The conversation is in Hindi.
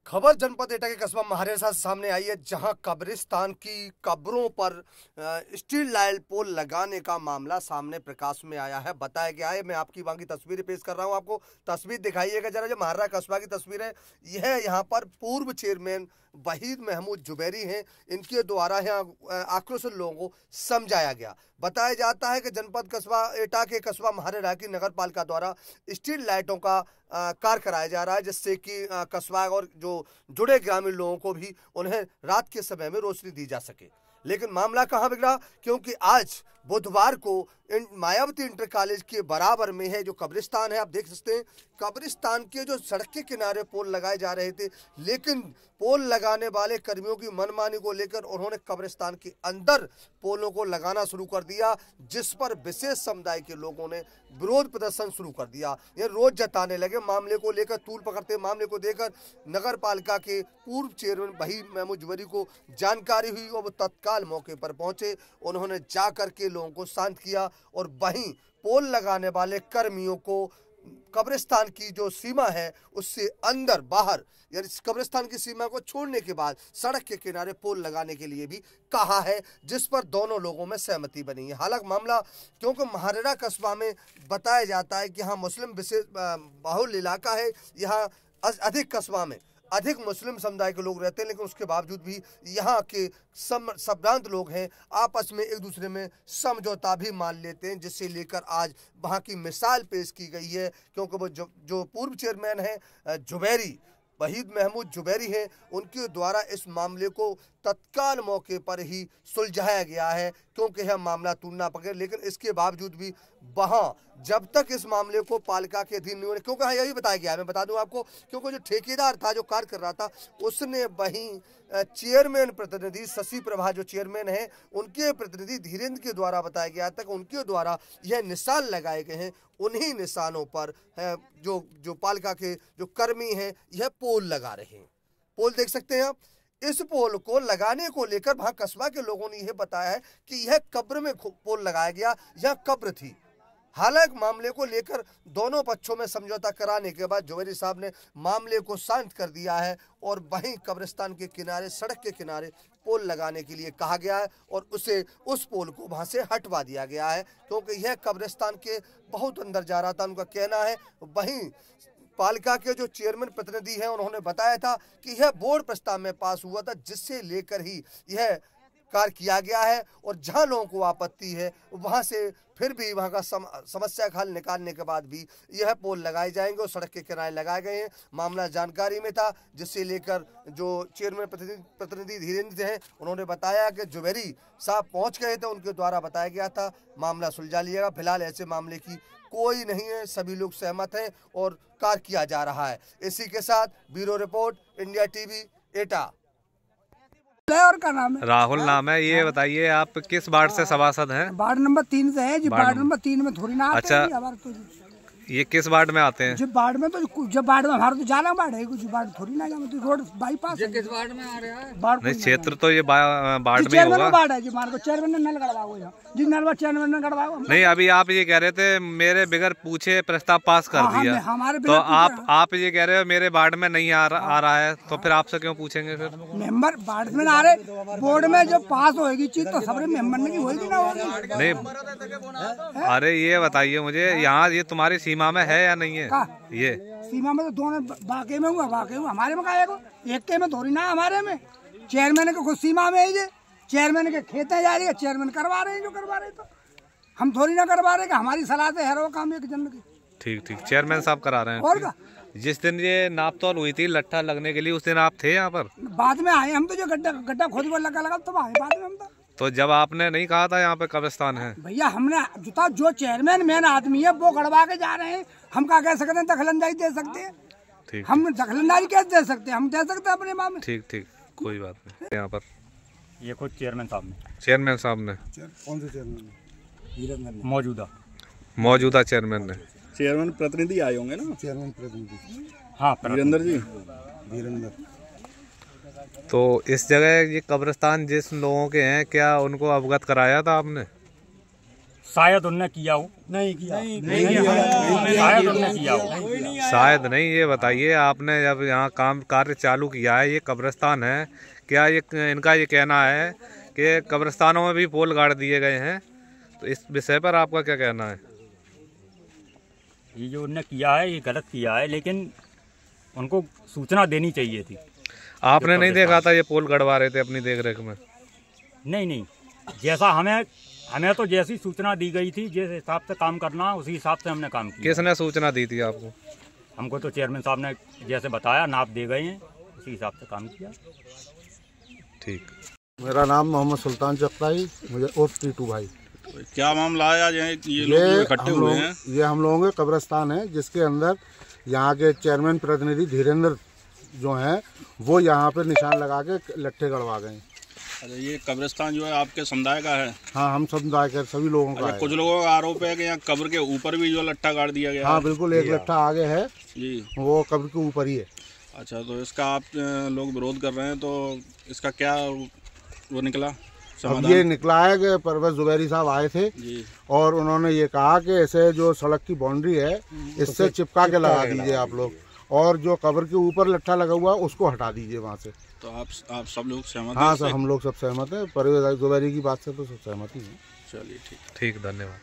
खबर जनपद एटा के कस्बा महारे साथ सामने आई है, जहां कब्रिस्तान की कब्रों पर स्टील लाइट पोल लगाने का मामला सामने प्रकाश में आया है। बताया गया है, मैं आपकी वहां की तस्वीरें पेश कर रहा हूं, आपको तस्वीर दिखाइएगा जरा। जो महारा कस्बा की तस्वीर है, यह यहां पर पूर्व चेयरमैन वहीद महमूद जुबैरी हैं, इनके द्वारा यहाँ आक्रोशित लोगों को समझाया गया। बताया जाता है कि जनपद कस्बा एटा के कस्बा महारे की नगर पालिका द्वारा स्ट्रीट लाइटों का कार्य कराया जा रहा है, जिससे कि कस्बा और जो जुड़े ग्रामीण लोगों को भी उन्हें रात के समय में रोशनी दी जा सके। लेकिन मामला कहां बिगड़ा, क्योंकि आज बुधवार को मायावती इंटर कॉलेज के बराबर में है जो कब्रिस्तान है, आप देख सकते हैं कब्रिस्तान के जो सड़क के किनारे पोल लगाए जा रहे थे, लेकिन पोल लगाने वाले कर्मियों की मनमानी को लेकर उन्होंने कब्रिस्तान के अंदर पोलों को लगाना शुरू कर दिया, जिस पर विशेष समुदाय के लोगों ने विरोध प्रदर्शन शुरू कर दिया। ये रोज जताने लगे मामले को लेकर, तूल पकड़ते मामले को देकर नगर पालिका के पूर्व चेयरमैन वहीद महमूद जुबैरी को जानकारी हुई और वो तत्काल मौके पर पहुंचे। उन्होंने जाकर के लोगों को शांत किया और वहीं पोल लगाने वाले कर्मियों को कब्रिस्तान की जो सीमा है उससे अंदर बाहर, यानी कब्रिस्तान की सीमा को छोड़ने के बाद सड़क के किनारे पोल लगाने के लिए भी कहा है, जिस पर दोनों लोगों में सहमति बनी है। हालांकि मामला क्योंकि महारेरा कस्बा में बताया जाता है कि यहाँ मुस्लिम विशेष बाहुल इलाका है, यहाँ अधिक कस्बा में अधिक मुस्लिम समुदाय के लोग रहते हैं, लेकिन उसके बावजूद भी यहाँ के संभ्रांत लोग हैं, आपस में एक दूसरे में समझौता भी मान लेते हैं, जिससे लेकर आज वहाँ की मिसाल पेश की गई है। क्योंकि वो जो पूर्व चेयरमैन है जुबैरी वहीद महमूद जुबैरी हैं, उनके द्वारा इस मामले को तत्काल मौके पर ही सुलझाया गया है, क्योंकि यह मामला तूलना पकड़े। लेकिन इसके बावजूद भी वहाँ जब तक इस मामले को पालिका के अधीन नहीं होने, क्योंकि हाँ यही बताया गया है, मैं बता दूं आपको, क्योंकि जो ठेकेदार था जो कार्य कर रहा था उसने वहीं चेयरमैन प्रतिनिधि शशि प्रभा जो चेयरमैन है उनके प्रतिनिधि धीरेन्द्र के द्वारा बताया गया था कि उनके द्वारा यह निशान लगाए गए हैं। उन्हीं निशानों पर जो पालिका के जो कर्मी हैं यह पोल लगा रहे हैं। पोल देख सकते हैं आप। इस पोल को लगाने को लेकर वहां कस्बा के लोगों ने यह बताया है कि यह कब्र में पोल लगाया गया, यह कब्र थी। हालांकि मामले को लेकर दोनों पक्षों में समझौता कराने के बाद जुबैरी साहब ने मामले को शांत कर दिया है और वहीं कब्रिस्तान के किनारे सड़क के किनारे पोल लगाने के लिए कहा गया है और उस पोल को वहां से हटवा दिया गया है, क्योंकि यह कब्रिस्तान के बहुत अंदर जा रहा था, उनका कहना है। वहीं पालिका के जो चेयरमैन प्रतिनिधि हैं उन्होंने बताया था कि यह बोर्ड प्रस्ताव में पास हुआ था, जिससे लेकर ही यह कार्य किया गया है और जहां लोगों को आपत्ति है वहां से फिर भी वहां का समस्या का हल निकालने के बाद भी यह पोल लगाए जाएंगे और सड़क के किनारे लगाए गए हैं। मामला जानकारी में था, जिससे लेकर जो चेयरमैन प्रतिनिधि धीरेन्द्र हैं उन्होंने बताया कि जुबैरी साहब पहुंच गए थे, उनके द्वारा बताया गया था मामला सुलझा लिएगा। फिलहाल ऐसे मामले की कोई नहीं है, सभी लोग सहमत हैं और कार्य किया जा रहा है। इसी के साथ ब्यूरो रिपोर्ट, इंडिया टीवी एटा। और का नाम है राहुल नाम है। ये बताइए आप किस वार्ड से सभासद हैं? वार्ड नंबर 3 से है जी। वार्ड नंबर 3 में थोड़ी ना आते हैं। अच्छा, ये किस वार्ड में आते हैं? जब वार्ड में जब वार्ड में हमारा तो जाना वार्ड है, कुछ वार्ड थोड़ी ना जाना, तो रोड बाईपास है। किस वार्ड में आ रहा है? नहीं, क्षेत्र तो ये वार्ड में होगा। वार्ड है जी, हमारे को चेयरमैन ने गड़वाओ जी, नलवा चेयरमैन ने गड़वाओ। नहीं, अभी आप ये कह रहे थे मेरे बिगर पूछे प्रस्ताव पास कर दिया, हमारे तो आप ये कह रहे हो मेरे वार्ड में नहीं आ रहा है, तो फिर आपसे क्यों पूछेंगे? फिर मेंबर वार्ड में आ रहे, बोर्ड में जो पास होगी चीज तो सबरे मेंबर ने की होगी ना होगी। नहीं, अरे ये बताइए मुझे, यहाँ ये तुम्हारी सीमा में है या नहीं है? ये सीमा में तो दोनों बाकी में हुआ, हमारे में का एक के में थोड़ी ना, हमारे में चेयरमैन के खुद सीमा में है ये, चेयरमैन के खेते जा रही है, चेयरमैन करवा रहे हैं जो करवा रहे, तो हम थोड़ी ना करवा रहे, हमारी सलाह से है वो काम एक जन की। ठीक, चेयरमैन साहब करा रहे हैं। और का जिस दिन ये नाप तोल हुई थी लट्ठा लगने के लिए, उस दिन आप थे यहाँ पर? बाद में आए हम, तो जो गड्ढा खोद को लगा तो आए बाद में हम। तो जब आपने नहीं कहा था यहाँ पे कब्रिस्तान है? भैया हमने जो चेयरमैन मेन आदमी है वो गड़वा के जा रहे हैं, हम क्या कह सकते हैं? दखलंदाजी दे सकते हैं? ठीक, हम दखलंदाजी कैसे दे सकते हैं? हम दे सकते हैं अपने मामले। ठीक, कोई बात नहीं। यहाँ पर ये खुद चेयरमैन साहब ने कौन से चेयरमैन? मौजूदा चेयरमैन ने। चेयरमैन प्रतिनिधि आए होंगे ना? चेयरमैन प्रतिनिधि, हाँ, धीरेन्द्र जी। तो इस जगह ये कब्रिस्तान जिस लोगों के हैं, क्या उनको अवगत कराया था आपने? शायद उनने किया हो। नहीं किया, शायद उनने किया हो। शायद नहीं। ये बताइए, आपने जब यहाँ कार्य चालू किया है, ये कब्रिस्तान है, क्या ये इनका ये कहना है कि कब्रिस्तानों में भी पोल गाड़ दिए गए हैं, तो इस विषय पर आपका क्या कहना है? ये जो उनने किया है ये गलत किया है, लेकिन उनको सूचना देनी चाहिए थी। आपने नहीं देखा था ये पोल गड़वा रहे थे अपनी देख रेख में? नहीं, जैसा हमें तो जैसी सूचना दी गई थी, जिस हिसाब से काम करना उसी हिसाब से हमने काम किया। किसने सूचना दी थी आपको? हमको तो चेयरमैन साहब ने जैसे बताया, नाप दे गए हैं, उसी हिसाब से काम किया। ठीक। मेरा नाम मोहम्मद सुल्तान चकताई, मुझे उर्फ टीटू भाई। क्या मामला है आज ये लोग इकट्ठे हुए हैं? ये हम लोगों के कब्रिस्तान है, जिसके अंदर यहाँ के चेयरमैन प्रतिनिधि धीरेन्द्र जो हैं वो यहाँ पे निशान लगा के लट्ठे गड़वा गए। अच्छा, ये कब्रिस्तान जो है आपके समुदाय का है? हाँ, हम समुदाय के सभी लोगों का है। कुछ लोगों का आरोप है कि यहाँ कब्र के ऊपर भी जो लट्ठा गाड़ दिया गया। हाँ बिल्कुल, एक लट्ठा आगे है जी, वो कब्र के ऊपर ही है। अच्छा, तो इसका आप लोग विरोध कर रहे हैं, तो इसका क्या वो निकला अब ये निकला है कि परवेज जुबैरी साहब आए थे जी, और उन्होंने ये कहा कि ऐसे जो सड़क की बाउंड्री है इससे चिपका के लगा दीजिए आप लोग, और जो कब्र के ऊपर लट्ठा लगा हुआ है उसको हटा दीजिए वहाँ से। तो आप सब लोग सहमत? हाँ सर, हम लोग सब सहमत हैं। परवेज जुबैरी की बात से तो सब सहमत ही हैं। चलिए ठीक। ठीक, धन्यवाद।